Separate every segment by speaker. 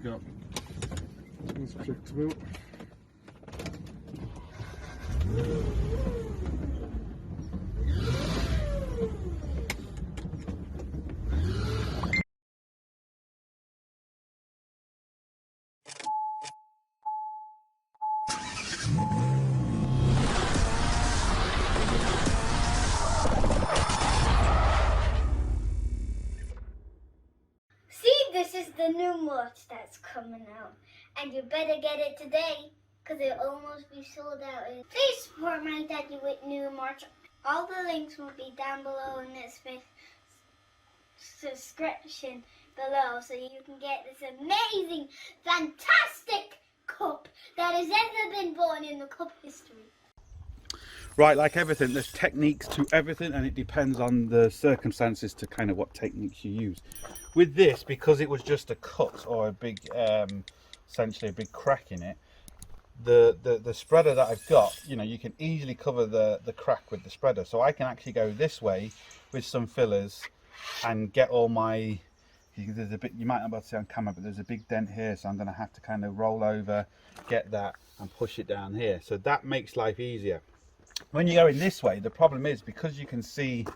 Speaker 1: go. It's predictable.
Speaker 2: This is the new merch that's coming out, and you better get it today because it'll almost be sold out. Please support my daddy with new merch. All the links will be down below in this subscription below, so you can get this amazing, fantastic cup that has ever been born in the cup history.
Speaker 1: Right, like everything, there's techniques to everything, and it depends on the circumstances to kind of what techniques you use. With this, because it was just a cut or a big, essentially a big crack in it, the spreader that I've got, you know, you can easily cover the crack with the spreader. So I can actually go this way with some fillers and get all my, there's a bit, you might not be able to see on camera, but there's a big dent here, so I'm going to have to kind of roll over, get that and push it down here. So that makes life easier. When you're going this way, the problem is because you can see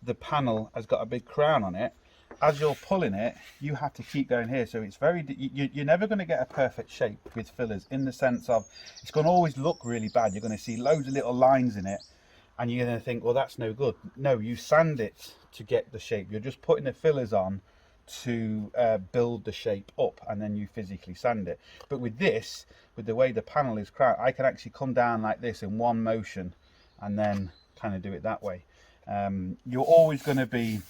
Speaker 1: the panel has got a big crown on it, as you're pulling it, you have to keep going here. So it's very, you're never going to get a perfect shape with fillers, in the sense of it's going to always look really bad. You're going to see loads of little lines in it and you're going to think, well, that's no good. No, you sand it to get the shape. You're just putting the fillers on to build the shape up, and then you physically sand it. But with this, with the way the panel is crowned, I can actually come down like this in one motion and then kind of do it that way. You're always going to be,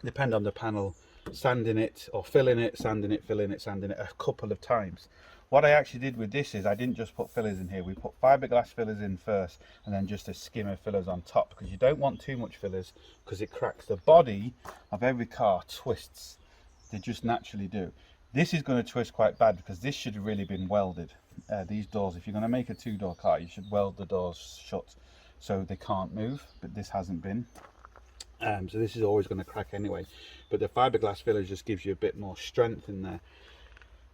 Speaker 1: depend on the panel, sanding it or filling it, sanding it, filling it, sanding it a couple of times. What I actually did with this is I didn't just put fillers in here. We put fiberglass fillers in first and then just a skim of fillers on top, because you don't want too much fillers because it cracks. The body of every car twists. They just naturally do. This is going to twist quite bad because this should have really been welded. These doors, if you're going to make a two-door car, you should weld the doors shut so they can't move, but this hasn't been. So this is always going to crack anyway, but the fiberglass filler just gives you a bit more strength in there.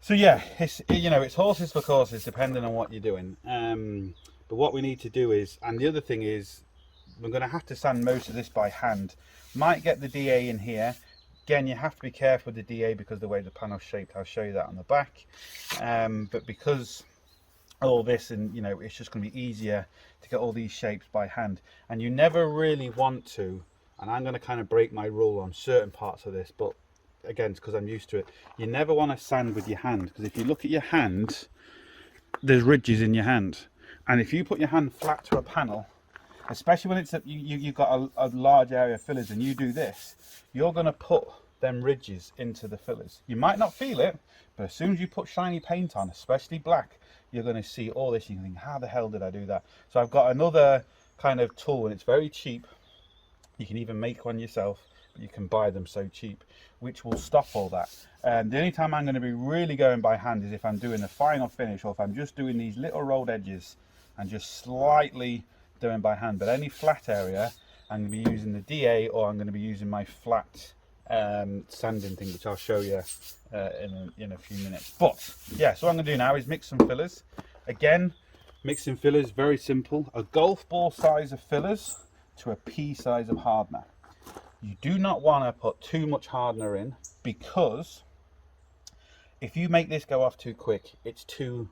Speaker 1: So yeah, it's, you know, it's horses for courses depending on what you're doing. But what we need to do is, and the other thing is, we're going to have to sand most of this by hand. Might get the DA in here. Again, you have to be careful with the DA because of the way the panel's shaped. I'll show you that on the back. But because all this, and you know, it's just going to be easier to get all these shapes by hand. And you never really want to, and I'm going to kind of break my rule on certain parts of this, but again, it's because I'm used to it. You never want to sand with your hand, because if you look at your hand, there's ridges in your hand. And if you put your hand flat to a panel, especially when it's you've got a large area of fillers and you do this, you're going to put them ridges into the fillers. You might not feel it, but as soon as you put shiny paint on, especially black, you're going to see all this. You can think, how the hell did I do that? So I've got another kind of tool, and it's very cheap. You can even make one yourself, but you can buy them so cheap, which will stop all that. The only time I'm going to be really going by hand is if I'm doing the final finish, or if I'm just doing these little rolled edges and just slightly doing by hand. But any flat area, I'm going to be using the DA, or I'm going to be using my flat sanding thing, which I'll show you in a few minutes. But yeah, so what I'm going to do now is mix some fillers. Again, mixing fillers, very simple. A golf ball size of fillers to a pea size of hardener. You do not want to put too much hardener in, because if you make this go off too quick, it's too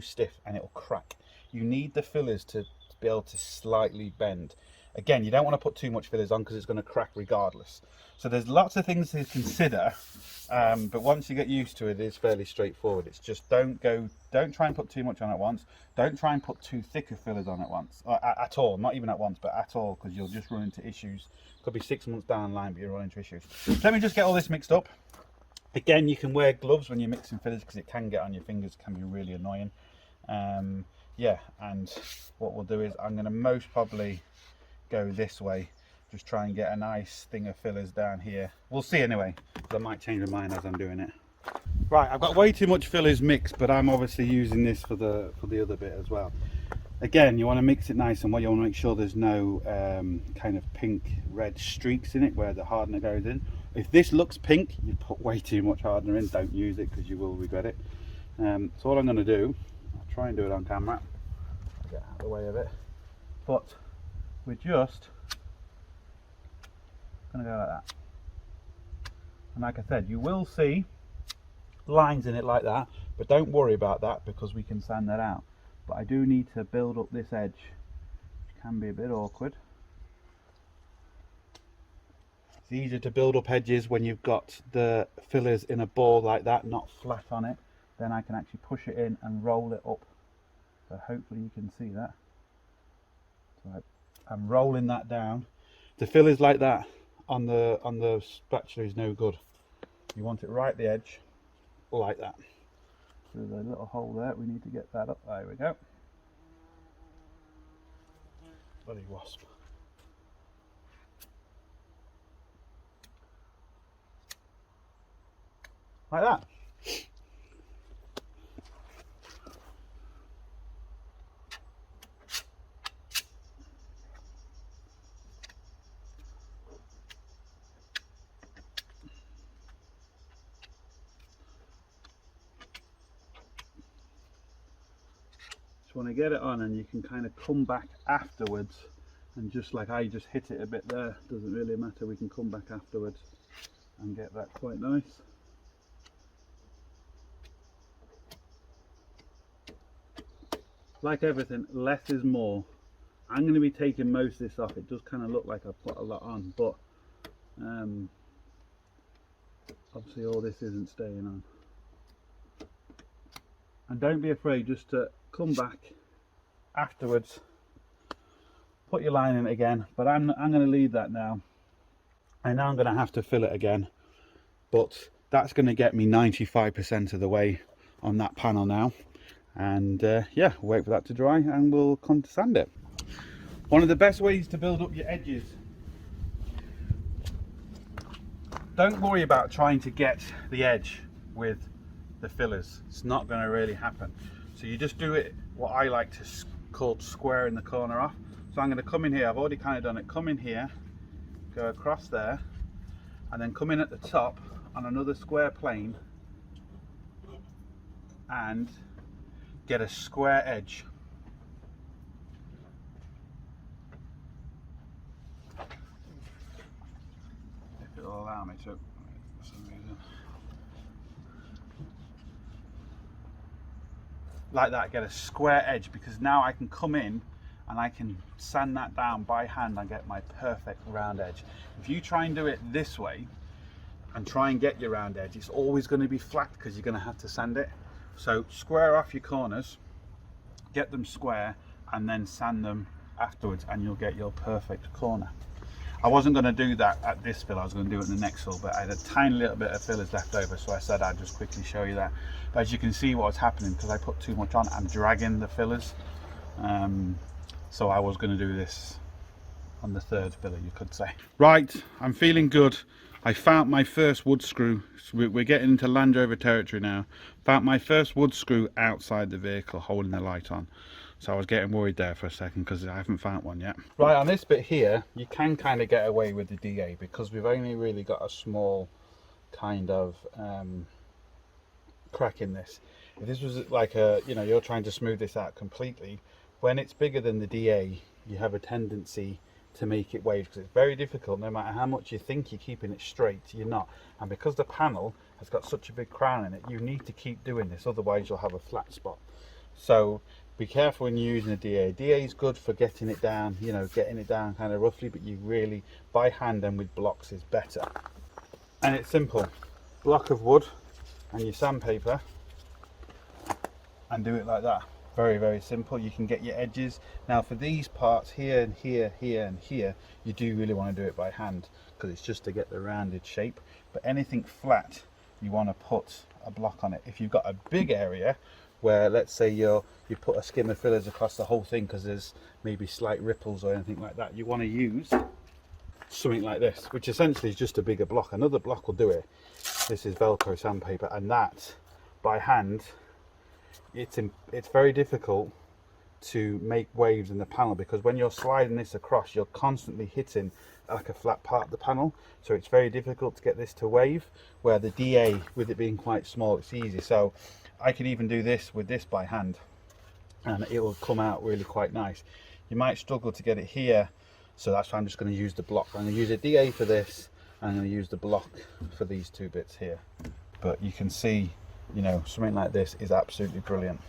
Speaker 1: stiff and it'll crack. You need the fillers to be able to slightly bend. Again, you don't want to put too much fillers on because it's going to crack regardless. So there's lots of things to consider, but once you get used to it, it's fairly straightforward. It's just don't try and put too much on at once. Don't try and put too thick of fillers on at once, or at all, not even at once, but at all, because you'll just run into issues. Could be 6 months down the line, but you'll run into issues. So let me just get all this mixed up. Again, you can wear gloves when you're mixing fillers because it can get on your fingers, it can be really annoying. Yeah, and what we'll do is I'm going to most probably go this way, just try and get a nice thing of fillers down here. We'll see anyway, I might change my mind as I'm doing it. Right, I've got way too much fillers mixed, but I'm obviously using this for the other bit as well. Again, you want to mix it nice, and what you want to make sure there's no kind of pink red streaks in it where the hardener goes in. If this looks pink, you put way too much hardener in. Don't use it because you will regret it. So what I'm going to do, I'll try and do it on camera, get out of the way of it, but we're just going to go like that. And like I said, you will see lines in it like that, but don't worry about that because we can sand that out. But I do need to build up this edge, which can be a bit awkward. It's easier to build up edges when you've got the fillers in a ball like that, not flat on it. Then I can actually push it in and roll it up. So hopefully you can see that. So I'm rolling that down. The fillers like that on the spatula is no good. You want it right at the edge, like that. There's a little hole there, we need to get that up. There we go. Bloody wasp. Like that. Just want to get it on, and you can kind of come back afterwards, and just like I just hit it a bit there, doesn't really matter, we can come back afterwards and get that quite nice. Like everything, less is more. I'm going to be taking most of this off. It does kind of look like I put a lot on, but obviously all this isn't staying on. And don't be afraid just to come back afterwards, put your line in it again, but I'm going to leave that now. I know I'm going to have to fill it again, but that's going to get me 95% of the way on that panel now. And yeah, wait for that to dry and we'll come to sand it. One of the best ways to build up your edges, don't worry about trying to get the edge with the fillers. It's not going to really happen. So you just do it what I like to call squaring the corner off. So I'm going to come in here, I've already kind of done it, come in here, go across there, and then come in at the top on another square plane and get a square edge. If it'll allow me to, for some reason. Like that, get a square edge, because now I can come in and I can sand that down by hand and get my perfect round edge. If you try and do it this way and try and get your round edge, it's always going to be flat because you're going to have to sand it. So square off your corners, get them square, and then sand them afterwards, and you'll get your perfect corner. I wasn't going to do that at this fill, I was going to do it in the next fill, but I had a tiny little bit of fillers left over, so I said I'd just quickly show you that. But as you can see what's happening, because I put too much on, I'm dragging the fillers. So I was going to do this on the third filler, you could say. Right, I'm feeling good. I found my first wood screw. We're getting into Land Rover territory now. Found my first wood screw outside the vehicle holding the light on. So I was getting worried there for a second because I haven't found one yet. Right, on this bit here, you can kind of get away with the DA because we've only really got a small kind of crack in this. If this was like a, you know, you're trying to smooth this out completely, when it's bigger than the DA, you have a tendency to make it wave, because it's very difficult. No matter how much you think you're keeping it straight, you're not. And because the panel has got such a big crown in it, you need to keep doing this, otherwise you'll have a flat spot. So be careful when you're using a DA. DA is good for getting it down, you know, getting it down kind of roughly, but you really, by hand and with blocks is better. And it's simple. Block of wood and your sandpaper, and do it like that. Very, very simple. You can get your edges. Now for these parts here and here, here and here, you do really want to do it by hand because it's just to get the rounded shape. But anything flat, you want to put a block on it. If you've got a big area where, let's say you put a skim of fillers across the whole thing because there's maybe slight ripples or anything like that, you want to use something like this, which essentially is just a bigger block. Another block will do it. This is Velcro sandpaper, and that by hand, it's very difficult to make waves in the panel, because when you're sliding this across, you're constantly hitting like a flat part of the panel, so it's very difficult to get this to wave, where the DA, with it being quite small, it's easy. So I could even do this with this by hand and it will come out really quite nice. You might struggle to get it here, so that's why I'm just going to use the block. I'm going to use a DA for this, and I'm going to use the block for these two bits here. But you can see, you know, something like this is absolutely brilliant.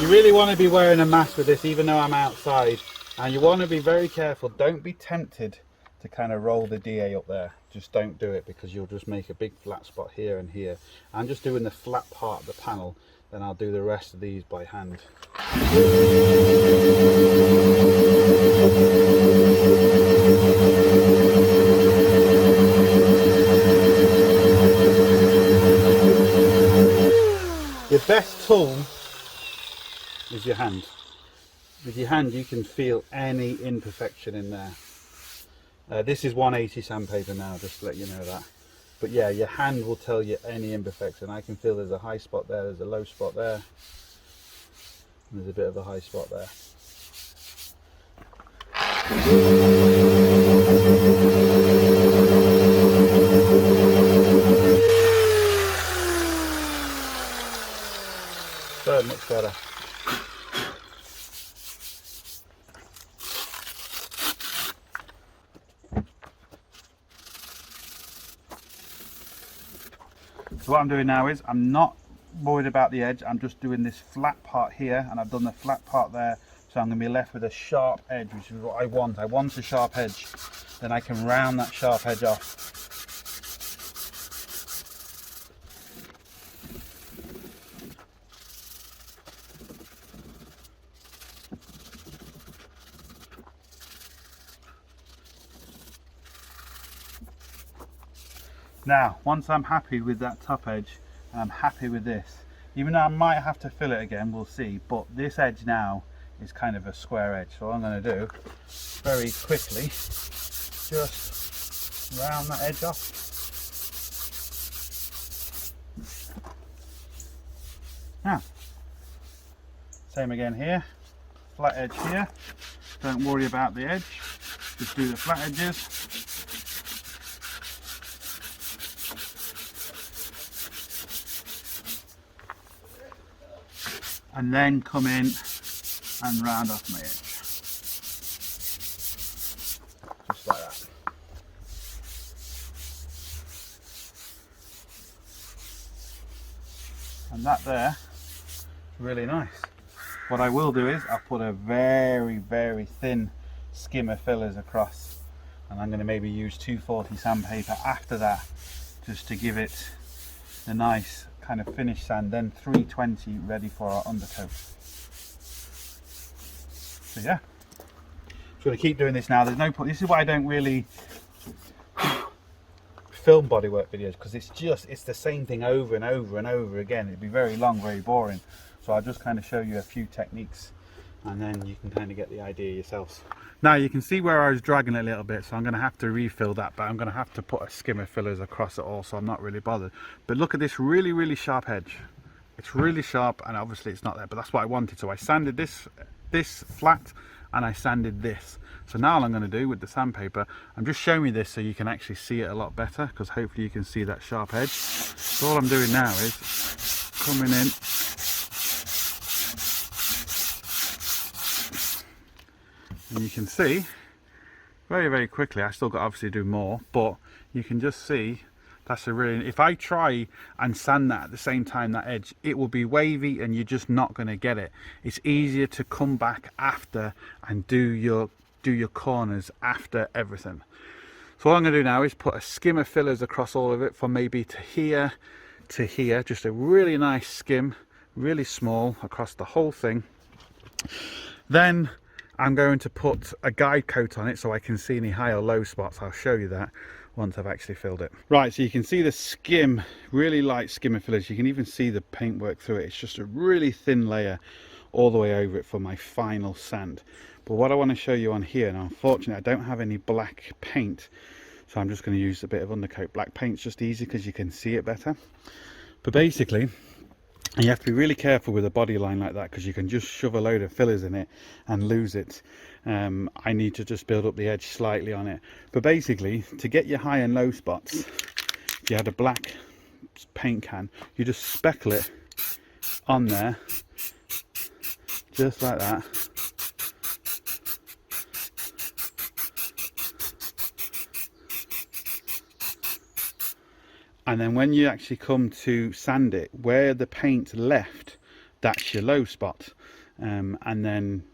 Speaker 1: You really want to be wearing a mask with this, even though I'm outside, and you want to be very careful. Don't be tempted to kind of roll the DA up there. Just don't do it, because you'll just make a big flat spot here and here. I'm just doing the flat part of the panel, then I'll do the rest of these by hand. Your best tool is your hand. With your hand you can feel any imperfection in there. This is 180 sandpaper now, just to let you know that. But yeah, your hand will tell you any imperfection. I can feel there's a high spot there, there's a low spot there, and there's a bit of a high spot there. So much better. So what I'm doing now is, I'm not worried about the edge, I'm just doing this flat part here, and I've done the flat part there, so I'm going to be left with a sharp edge, which is what I want. I want a sharp edge, then I can round that sharp edge off. Now, once I'm happy with that top edge, and I'm happy with this, even though I might have to fill it again, we'll see, but this edge now is kind of a square edge. So what I'm going to do, very quickly, just round that edge off. Now, same again here, flat edge here, don't worry about the edge, just do the flat edges. And then come in and round off my edge, just like that. And that there is really nice. What I will do is I'll put a very, very thin skim of fillers across, and I'm going to maybe use 240 sandpaper after that, just to give it a nice kind of finished sand, then 320 ready for our undercoat. So yeah, just going to keep doing this now. There's no point. This is why I don't really film bodywork videos, because it's the same thing over and over and over again. It'd be very long, very boring. So I'll just kind of show you a few techniques, and then you can kind of get the idea yourselves. Now you can see where I was dragging a little bit, so I'm going to have to refill that, but I'm going to have to put a skim of fillers across it all, so I'm not really bothered. But look at this really, really sharp edge. It's really sharp, and obviously it's not there, but that's what I wanted. So I sanded this flat, and I sanded this. So now all I'm going to do with the sandpaper, I'm just showing you this so you can actually see it a lot better, because hopefully you can see that sharp edge. So all I'm doing now is coming in, and you can see very, very quickly, I still got to obviously do more, but you can just see that's a really, if I try and sand that at the same time, that edge, it will be wavy and you're just not going to get it. It's easier to come back after and do your corners after everything. So what I'm going to do now is put a skim of fillers across all of it, from maybe to here, just a really nice skim, really small across the whole thing. Then I'm going to put a guide coat on it so I can see any high or low spots. I'll show you that once I've actually filled it. Right, so you can see the skim, really light skim of fillers. You can even see the paintwork through it. It's just a really thin layer all the way over it for my final sand. But what I want to show you on here, now unfortunately I don't have any black paint, so I'm just going to use a bit of undercoat. Black paint's just easy because you can see it better. But basically, And you have to be really careful with a body line like that, because you can just shove a load of fillers in it and lose it. I need to just build up the edge slightly on it. But basically, to get your high and low spots, if you had a black paint can, you just speckle it on there, just like that. And then when you actually come to sand it, where the paint left, that's your low spot. And then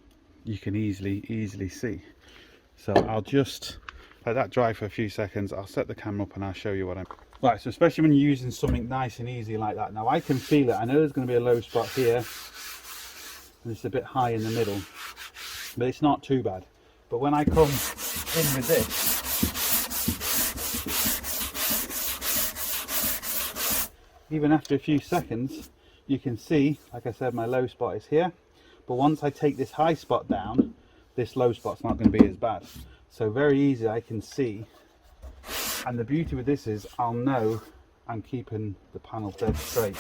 Speaker 1: you can easily see. So I'll just let that dry for a few seconds. I'll set the camera up and I'll show you what I'm... Right, so especially when you're using something nice and easy like that. Now I can feel it. I know there's going to be a low spot here. And it's a bit high in the middle. But it's not too bad. But when I come in with this, even after a few seconds, you can see, like I said, my low spot is here. But once I take this high spot down, this low spot's not going to be as bad. So very easy, I can see. And the beauty with this is I'll know I'm keeping the panel dead straight.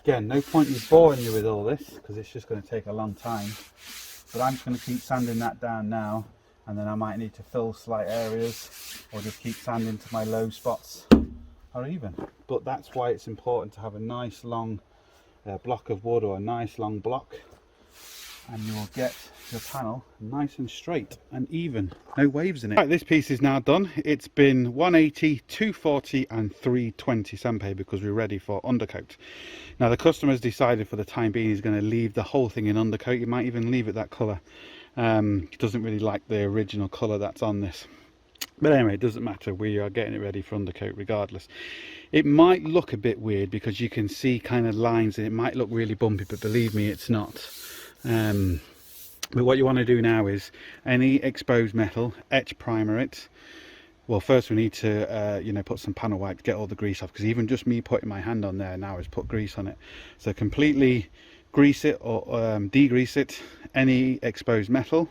Speaker 1: Again, no point in boring you with all this, because it's just going to take a long time. But I'm just going to keep sanding that down now, and then I might need to fill slight areas, or just keep sanding to my low spots, or even. But that's why it's important to have a nice long block of wood, or a nice long block, and you will get your panel nice and straight and even, no waves in it. Right, this piece is now done. It's been 180, 240 and 320 sandpaper because we're ready for undercoat. Now the customer's decided for the time being he's going to leave the whole thing in undercoat. He might even leave it that colour. He doesn't really like the original colour that's on this. But anyway, it doesn't matter. We are getting it ready for undercoat regardless. It might look a bit weird because you can see kind of lines and it might look really bumpy, but believe me, it's not. But what you want to do now is any exposed metal, etch primer it. Well, first we need to you know, put some panel white to get all the grease off, because even just me putting my hand on there now has put grease on it. So completely grease it or degrease it, any exposed metal,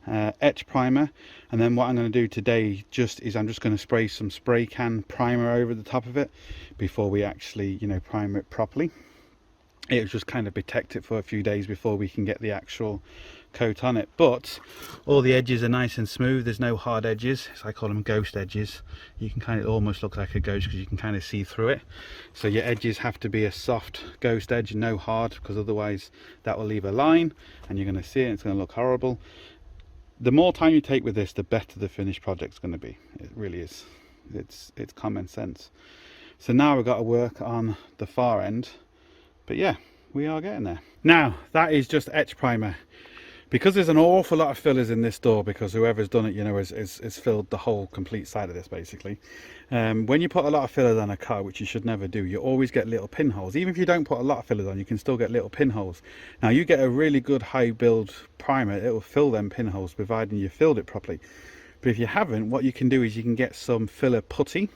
Speaker 1: etch primer. And then what I'm going to do today is I'm just going to spray some spray can primer over the top of it before we actually, you know, primer it properly. It'll just kind of protect it for a few days before we can get the actual coat on it. But all the edges are nice and smooth. There's no hard edges, so I call them ghost edges. You can kind of almost look like a ghost because you can kind of see through it. So your edges have to be a soft ghost edge, no hard, because otherwise that will leave a line and you're going to see it and it's going to look horrible. The more time you take with this, the better the finished project's going to be. It really is. It's common sense. So now we've got to work on the far end. But yeah, we are getting there. Now, that is just etch primer. Because there's an awful lot of fillers in this door, because whoever's done it, you know, has filled the whole complete side of this, basically. When you put a lot of fillers on a car, which you should never do, you always get little pinholes. Even if you don't put a lot of fillers on, you can still get little pinholes. Now, you get a really good high build primer, it will fill them pinholes, providing you filled it properly. But if you haven't, what you can do is you can get some filler putty.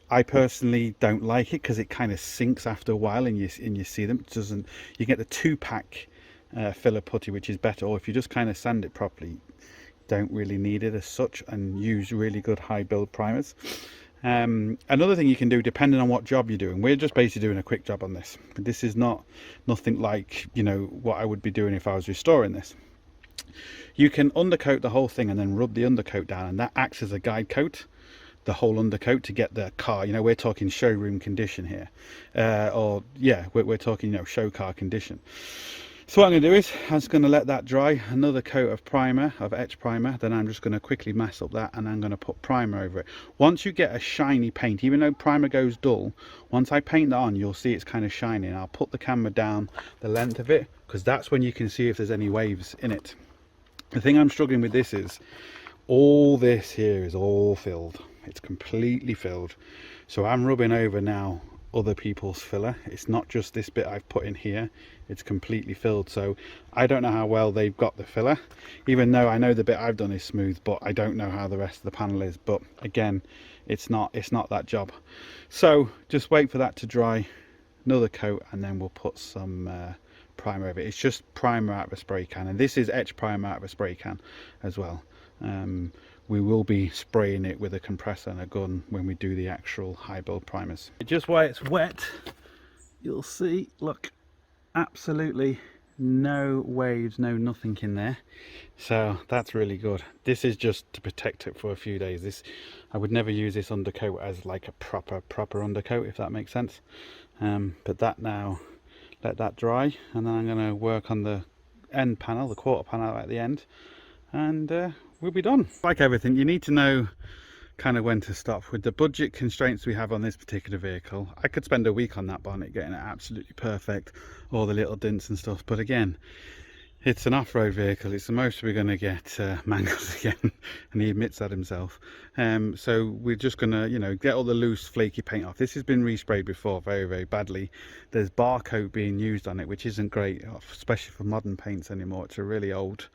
Speaker 1: I personally don't like it because it kind of sinks after a while and you see them. It doesn't. You get the 2-pack filler putty, which is better, or if you just kind of sand it properly, don't really need it as such, and use really good high build primers. Another thing you can do, depending on what job you're doing, we're just basically doing a quick job on this. This is nothing like, you know, what I would be doing if I was restoring this. You can undercoat the whole thing and then rub the undercoat down, and that acts as a guide coat, the whole undercoat, to get the car, you know, we're talking showroom condition here, or yeah, we're talking, you know, show car condition. So what I'm going to do is I'm just going to let that dry, another coat of primer, of etch primer, then I'm just going to quickly mass up that and I'm going to put primer over it. Once you get a shiny paint, even though primer goes dull, once I paint that on, you'll see it's kind of shiny, and I'll put the camera down the length of it, because that's when you can see if there's any waves in it. The thing I'm struggling with this is all this here is all filled. It's completely filled. So I'm rubbing over now other people's filler. It's not just this bit I've put in here, it's completely filled. So I don't know how well they've got the filler, even though I know the bit I've done is smooth, but I don't know how the rest of the panel is. But again, it's not that job. So just wait for that to dry, another coat, and then we'll put some primer over it. It's just primer out of a spray can, and this is etch primer out of a spray can as well. We will be spraying it with a compressor and a gun when we do the actual high build primers. Just while it's wet, you'll see, look, absolutely no waves, no nothing in there, so that's really good. This is just to protect it for a few days. I would never use this undercoat as like a proper undercoat, if that makes sense. But that now, let that dry, and then I'm going to work on the end panel, the quarter panel at the end, and we'll be done. Like everything, you need to know kind of when to stop. With the budget constraints we have on this particular vehicle, I could spend a week on that bonnet getting it absolutely perfect, all the little dents and stuff, but again, it's an off-road vehicle. It's the most we're going to get mangled again, and he admits that himself. So we're just going to, you know, get all the loose flaky paint off. This has been resprayed before very badly. There's barcoat being used on it, which isn't great, especially for modern paints anymore. It's a really old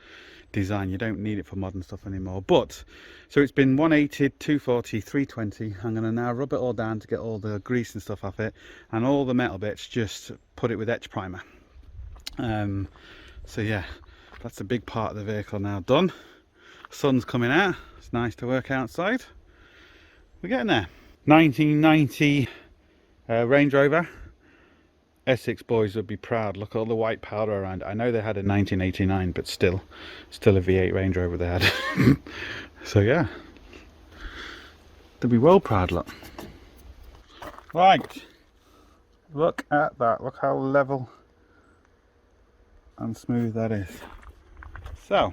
Speaker 1: design. You don't need it for modern stuff anymore. But so it's been 180, 240, 320. I'm going to now rub it all down to get all the grease and stuff off it, and all the metal bits, just put it with etch primer. So yeah, that's a big part of the vehicle now done. Sun's coming out, it's nice to work outside. We're getting there. 1990 Range Rover. Essex boys would be proud. Look at all the white powder around. I know they had a 1989, but still a V8 Range Rover they had. So yeah, they'll be well proud. Look, right, look at that. Look how level and smooth that is. So,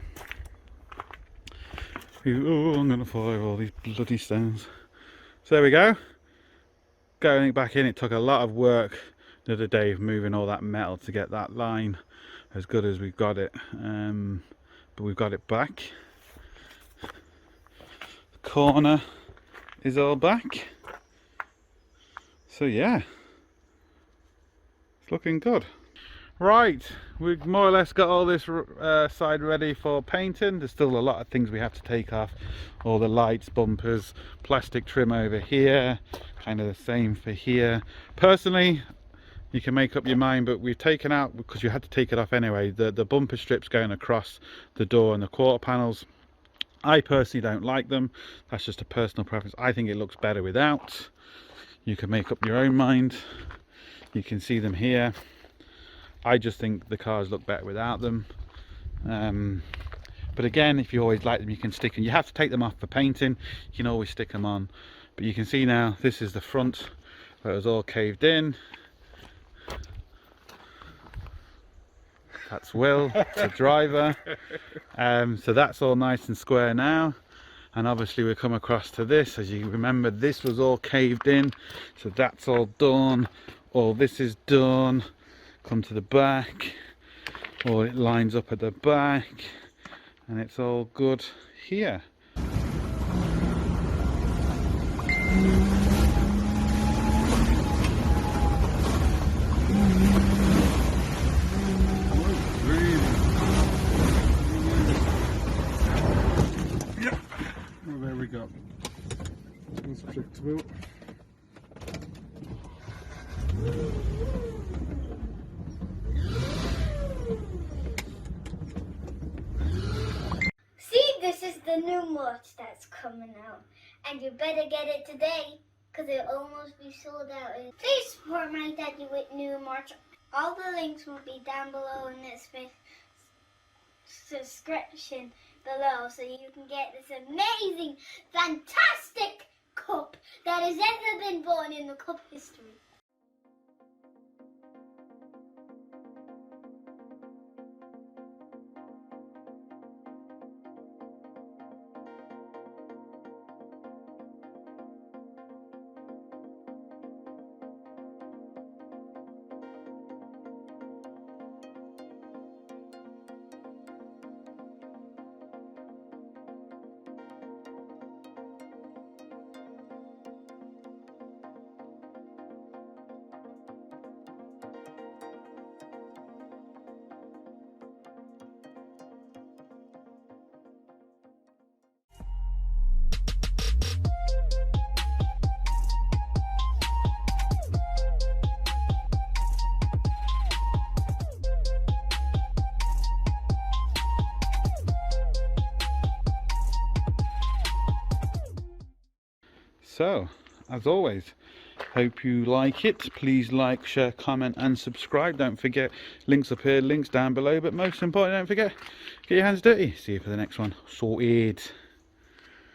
Speaker 1: oh, I'm going to fall over all these bloody stones. So there we go. Going back in, it took a lot of work the other day of moving all that metal to get that line as good as we've got it. But we've got it back. The corner is all back. So yeah, it's looking good. Right, we've more or less got all this side ready for painting. There's still a lot of things we have to take off. All the lights, bumpers, plastic trim over here, kind of the same for here. Personally, you can make up your mind, but we've taken out, because you had to take it off anyway, the bumper strips going across the door and the quarter panels. I personally don't like them. That's just a personal preference. I think it looks better without. You can make up your own mind. You can see them here. I just think the cars look better without them. But again, if you always like them, you can stick them. You have to take them off for painting. You can always stick them on. But you can see now, this is the front where it was all caved in. That's Will, the driver. So that's all nice and square now. And obviously we come across to this. As you remember, this was all caved in. So that's all done. All this is done. Come to the back, or it lines up at the back, and it's all good here. Yep. Well, there we go. It's flexible.
Speaker 2: This is the new merch that's coming out, and you better get it today, because it'll almost be sold out. Please support my daddy with new merch. All the links will be down below in this subscription below, so you can get this amazing, fantastic cup that has ever been born in the cup history.
Speaker 1: So, as always, hope you like it. Please like, share, comment and subscribe. Don't forget, links up here, links down below. But most important, don't forget, get your hands dirty. See you for the next one. Sorted.